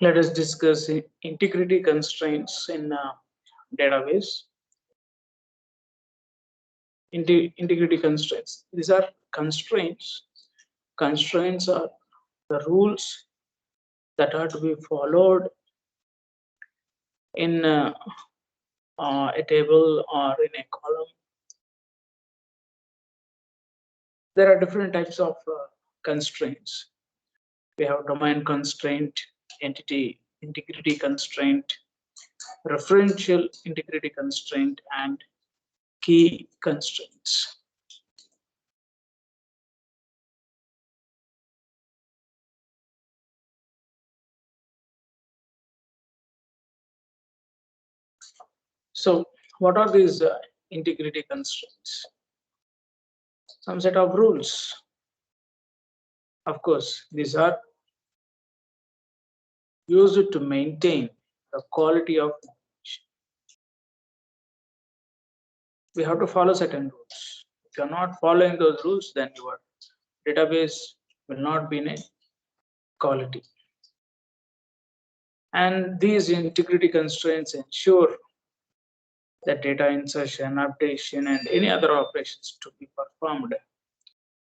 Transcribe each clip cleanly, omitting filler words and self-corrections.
Let us discuss integrity constraints in database. Integrity constraints. These are constraints. Constraints are the rules that are to be followed in a table or in a column. There are different types of constraints. We have domain constraint, entity integrity constraint, referential integrity constraint, and key constraints. So what are these integrity constraints? Some set of rules. Of course, these are used to maintain the quality of knowledge. We have to follow certain rules. If you are not following those rules, then your database will not be in a quality. And these integrity constraints ensure that data insertion, updation, and any other operations to be performed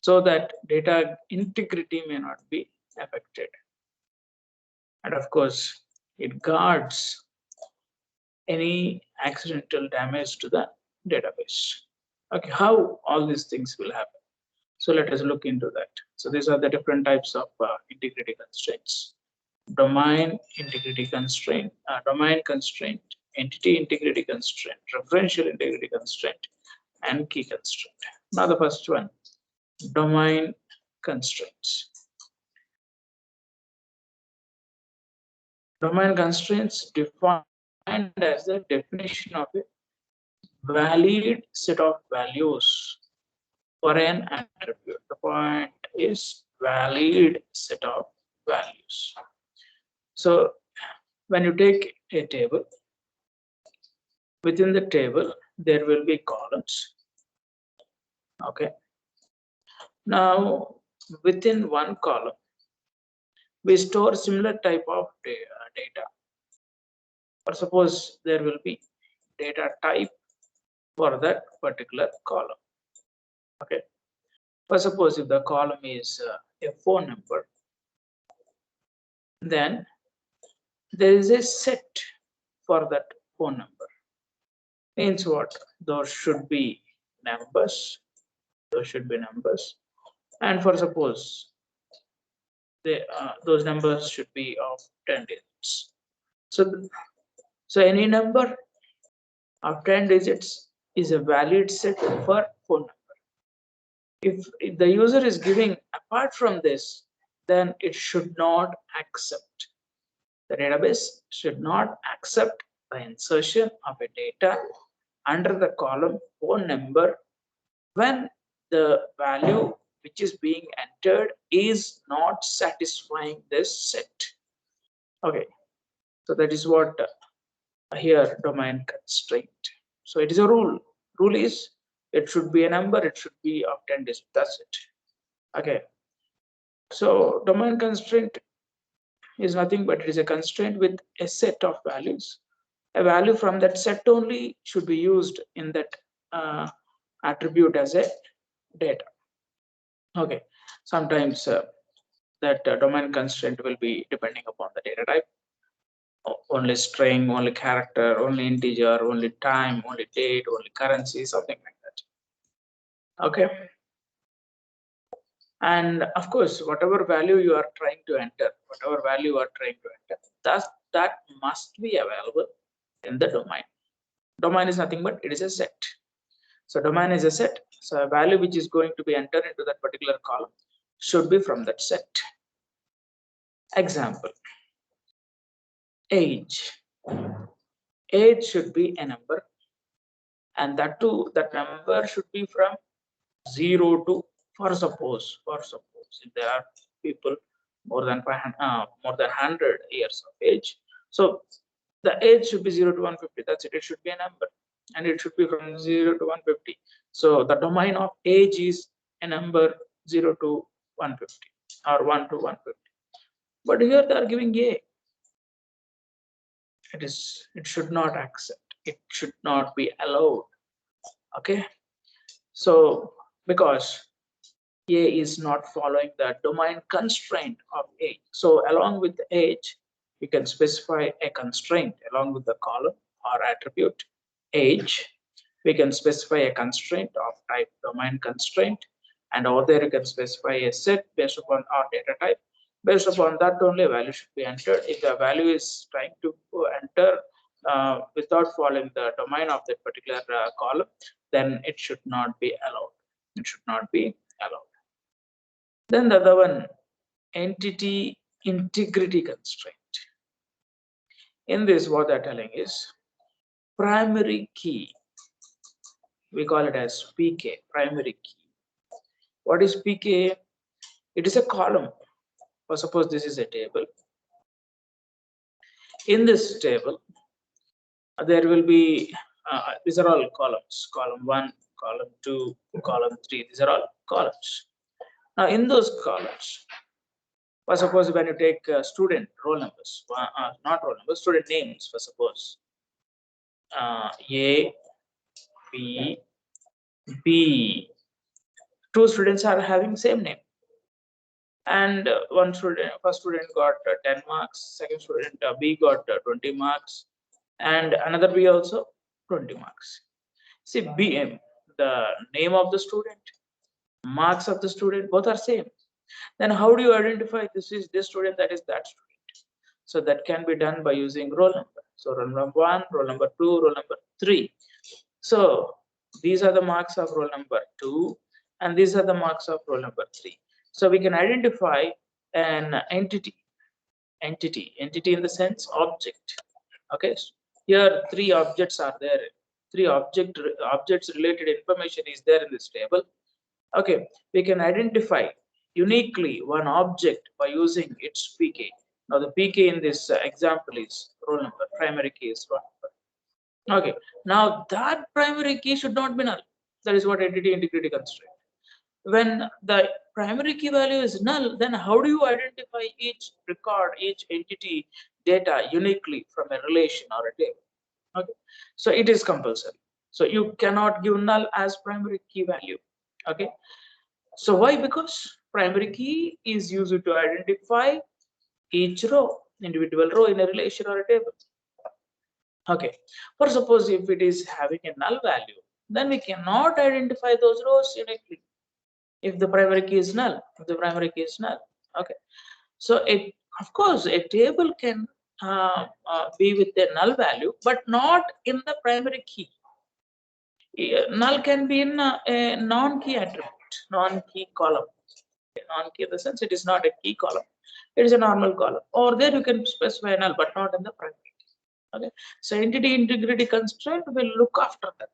so that data integrity may not be affected. And of course, it guards any accidental damage to the database. Okay, how all these things will happen? So let us look into that. So these are the different types of integrity constraints. Domain integrity constraint, domain constraint, entity integrity constraint, referential integrity constraint, and key constraint. Now the first one, domain constraints. Domain constraints defined as the definition of a valid set of values for an attribute. The point is valid set of values. So when you take a table, within the table there will be columns. Okay. Now within one column we store similar type of data. Or suppose there will be data type for that particular column. Okay. For suppose if the column is a phone number, then there is a set for that phone number. Means what? Those should be numbers. Those should be numbers. And for suppose those numbers should be of 10 digits. So any number of 10 digits is a valid set for phone number. If the user is giving apart from this, then it should not accept. The database should not accept the insertion of a data under the column phone number when the value which is being entered is not satisfying this set. Okay, so that is what here domain constraint. So it is a rule. Rule is it should be a number, it should be of 10 digits. That's it. Okay. So domain constraint is nothing but it is a constraint with a set of values. A value from that set only should be used in that attribute as a data. Okay. Sometimes that domain constraint will be depending upon the data type. Only string, only character, only integer, only time, only date, only currency, something like that. Okay. And of course, whatever value you are trying to enter, that must be available in the domain. Domain is nothing but it is a set. So domain is a set. So a value which is going to be entered into that particular column should be from that set. Example, age. Age should be a number, and that too, that number should be from 0 to, for suppose if there are people more than 100 years of age, so the age should be 0 to 150. That's it. It should be a number, and it should be from 0 to 150. So the domain of age is a number 0 to 150 or 1 to 150. But here they are giving a. it should not accept, it should not be allowed. Okay, so because A is not following the domain constraint of age. So along with the age, you can specify a constraint along with the column or attribute age. We can specify a constraint of type domain constraint, and over there you can specify a set based upon our data type. Based upon that only value should be entered. If the value is trying to enter without following the domain of that particular column, then it should not be allowed. It should not be allowed. Then the other one, entity integrity constraint. In this, what they're telling is primary key. We call it as PK, primary key. What is PK? It is a column. Or suppose this is a table. In this table, there will be, these are all columns. Column 1, column 2, column 3. These are all columns. Now, in those columns, for suppose when you take student roll numbers, not roll numbers, student names, for suppose A, B, B. Two students are having same name, and one student, first student got 10 marks, second student B got 20 marks, and another B also 20 marks. See, BM, the name of the student, marks of the student, both are same. Then how do you identify this is this student, that is that student? So that can be done by using roll number. So roll number 1, roll number 2, roll number 3. So these are the marks of roll number 2, and these are the marks of roll number 3. So we can identify an entity in the sense object. Okay, here 3 objects are there. 3 objects related information is there in this table. Okay, we can identify uniquely one object by using its PK. Now the PK in this example is roll number, primary key is roll number. Okay, now that primary key should not be null. That is what entity integrity constraint. When the primary key value is null, then how do you identify each record, each entity data uniquely from a relation or a table? Okay, so it is compulsory. So you cannot give null as primary key value. Okay, so why? Because primary key is used to identify each row, individual row in a relation or a table. Okay, for suppose if it is having a null value, then we cannot identify those rows uniquely. If the primary key is null, okay. So it, of course, a table can be with a null value, but not in the primary key. Null can be in a non-key attribute, non-key column. Non-key in the sense it is not a key column, it is a normal column. Or there you can specify null, but not in the primary key. Okay, so entity integrity constraint will look after that.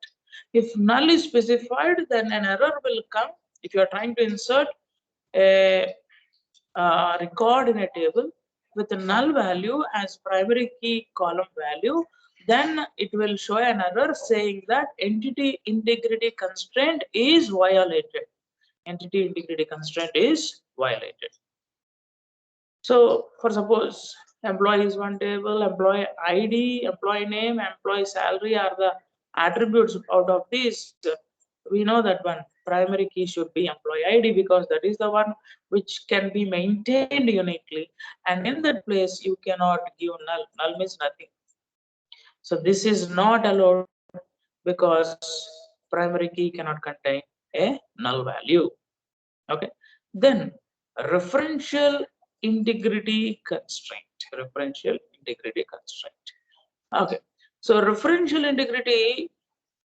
If null is specified, then an error will come. If you are trying to insert a record in a table with a null value as primary key column value, then it will show an error saying that entity integrity constraint is violated. Entity integrity constraint is violated. So for suppose employee is one table, employee ID, employee name, employee salary are the attributes. Out of these, we know that one primary key should be employee ID, because that is the one which can be maintained uniquely, and in that place you cannot give null. Null means nothing. So this is not allowed because primary key cannot contain a null value. Okay, then referential integrity constraint. Okay, so referential integrity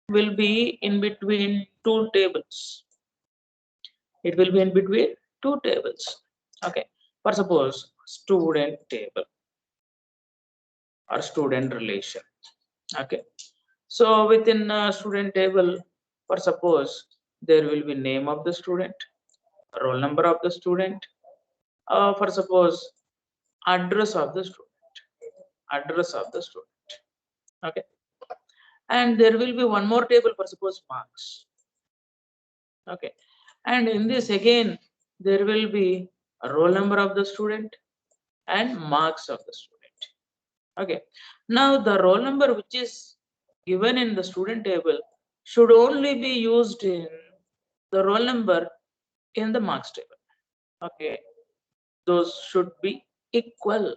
will be in between two tables. It will be in between two tables. Okay, for suppose student table or student relation. Okay, so within student table, for suppose there will be name of the student, roll number of the student, for suppose address of the student. Okay, and there will be one more table for suppose marks. Okay, and in this again there will be a roll number of the student and marks of the student. Okay. Now the roll number which is given in the student table should only be used in the roll number in the marks table. Okay. Those should be equal.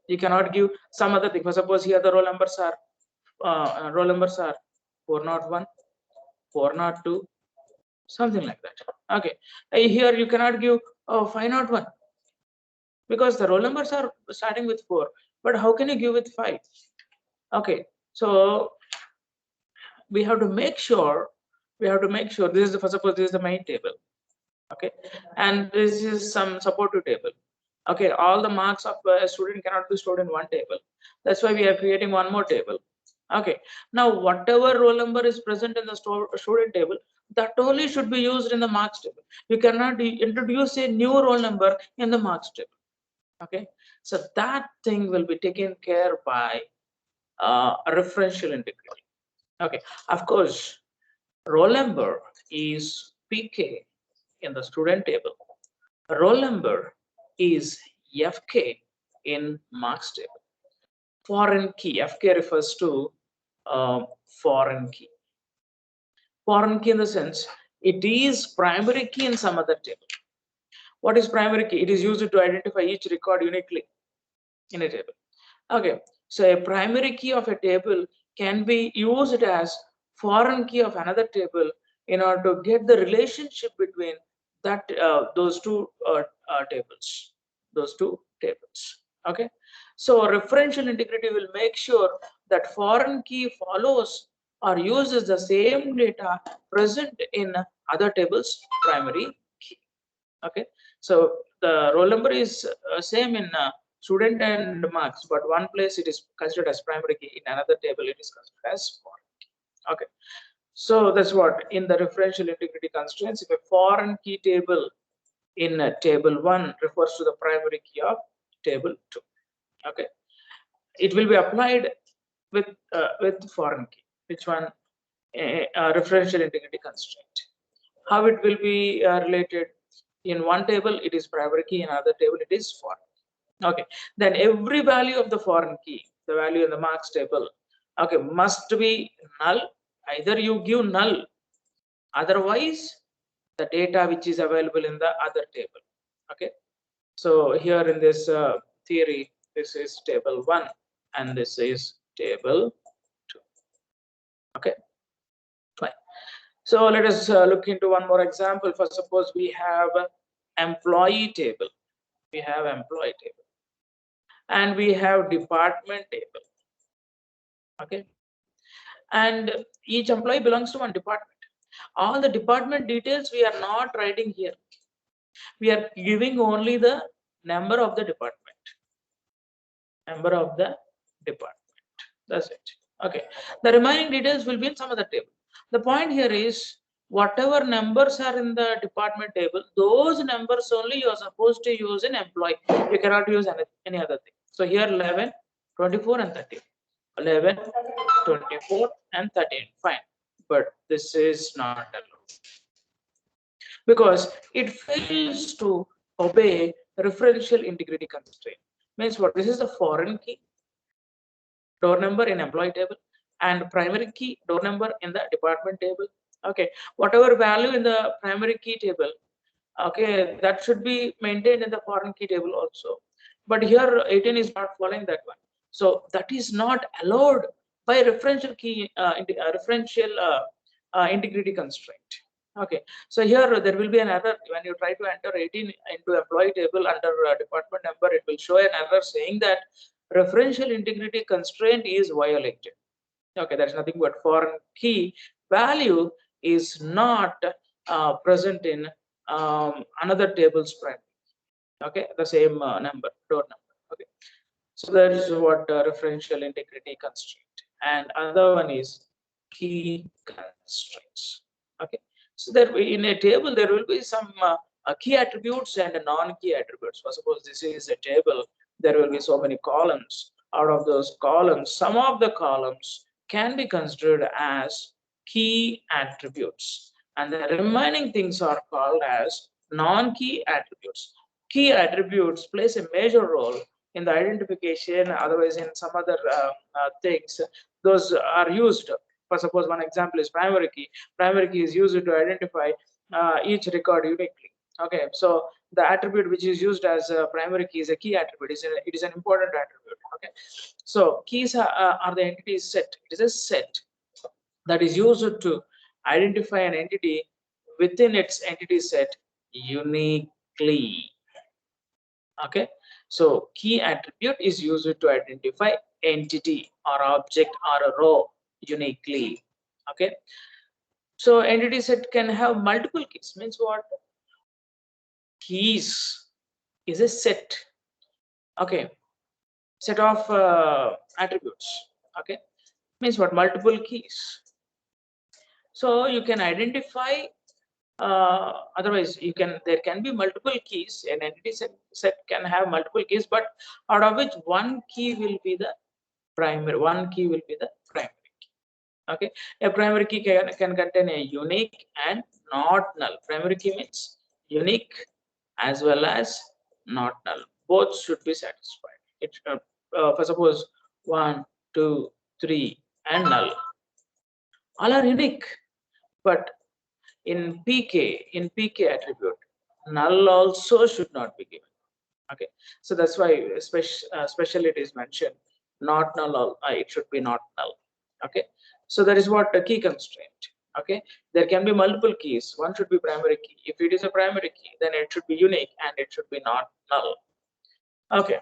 You cannot give some other thing. For suppose here the roll numbers are 401, 402, something like that. Okay. Here you cannot give 501 because the roll numbers are starting with 4. But how can you give with 5? Okay. So we have to make sure this is the, for suppose this is the main table. Okay, and this is some supportive table. Okay, all the marks of a student cannot be stored in one table. That's why we are creating one more table. Okay, now whatever roll number is present in the student table, that only should be used in the marks table. You cannot introduce a new roll number in the marks table. Okay, so that thing will be taken care by referential integrity. Okay, of course, roll number is PK in the student table. Roll number is FK in marks table. Foreign key, FK refers to foreign key. Foreign key in the sense it is primary key in some other table. What is primary key? It is used to identify each record uniquely in a table. Okay, so a primary key of a table can be used as foreign key of another table in order to get the relationship between that those two tables. Okay, so referential integrity will make sure that foreign key follows or uses the same data present in other tables primary key. Okay, so the roll number is same in student and marks, but one place it is considered as primary key, in another table it is considered as foreign key. Okay, so that's what in the referential integrity constraints, if a foreign key table in table 1 refers to the primary key of table 2. Okay, it will be applied with foreign key. Which one? Referential integrity constraint. How it will be related? In one table it is primary key, in another table it is foreign key. Okay, then every value of the foreign key, the value in the marks table, okay, must be null. Either you give null, otherwise the data which is available in the other table. Okay, so here in this theory, this is table 1 and this is table 2. Okay, fine. So let us look into one more example. For suppose we have employee table, and we have department table. Okay, and each employee belongs to one department. All the department details we are not writing here. We are giving only the number of the department. That's it. Okay, the remaining details will be in some other table. The point here is whatever numbers are in the department table, those numbers only you are supposed to use in employee. You cannot use any other thing. So here 11, 24 and 13. 11, 24 and 13. Fine, but this is not allowed because it fails to obey referential integrity constraint. Means what? This is the foreign key, door number in employee table, and primary key, door number in the department table. Okay, whatever value in the primary key table, okay, that should be maintained in the foreign key table also. But here 18 is not following that one, so that is not allowed by referential key referential integrity constraint. Okay, so here there will be an error when you try to enter 18 into employee table under department number. It will show an error saying that referential integrity constraint is violated. Okay, that's nothing but foreign key value is not present in another table's primary. Okay, the same door number. Okay, so that is what referential integrity constraint. And another one is key constraints. Okay, so there in a table there will be some key attributes and non-key attributes. For suppose this is a table, there will be so many columns. Out of those columns, some of the columns can be considered as key attributes, and the remaining things are called as non-key attributes. Key attributes plays a major role in the identification, otherwise in some other things, those are used. For suppose one example is primary key. Primary key is used to identify each record uniquely. Okay, so the attribute which is used as a primary key is a key attribute. It is an important attribute. Okay, so keys are the entity set. It is a set that is used to identify an entity within its entity set uniquely. Okay, so key attribute is used to identify entity or object or a row uniquely. Okay, so entity set can have multiple keys. Means what? Keys is a set. Okay, set of attributes. Okay, means what? Multiple keys. So you can identify. Otherwise, there can be multiple keys. An entity set can have multiple keys, but out of which one key will be the primary. One key will be the primary key. Okay, a primary key can contain a unique and not null. Primary key means unique as well as not null. Both should be satisfied. For suppose 1, 2, 3, and null. All are unique, but in PK attribute, null also should not be given. Okay, so that's why speciality is mentioned. Not null, it should be not null. Okay, so that is what the key constraint. Okay, there can be multiple keys. One should be primary key. If it is a primary key, then it should be unique and it should be not null. Okay,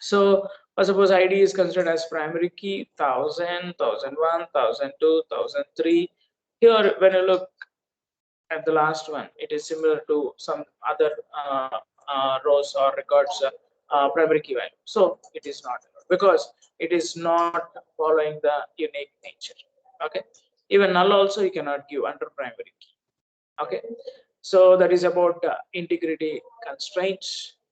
so suppose ID is considered as primary key 1000, 1001, 1002, 1003. Here, when you look at the last one, it is similar to some other rows or records primary key value. So it is not, because it is not following the unique nature. Okay, even null also you cannot give under primary key. Okay, so that is about integrity constraints.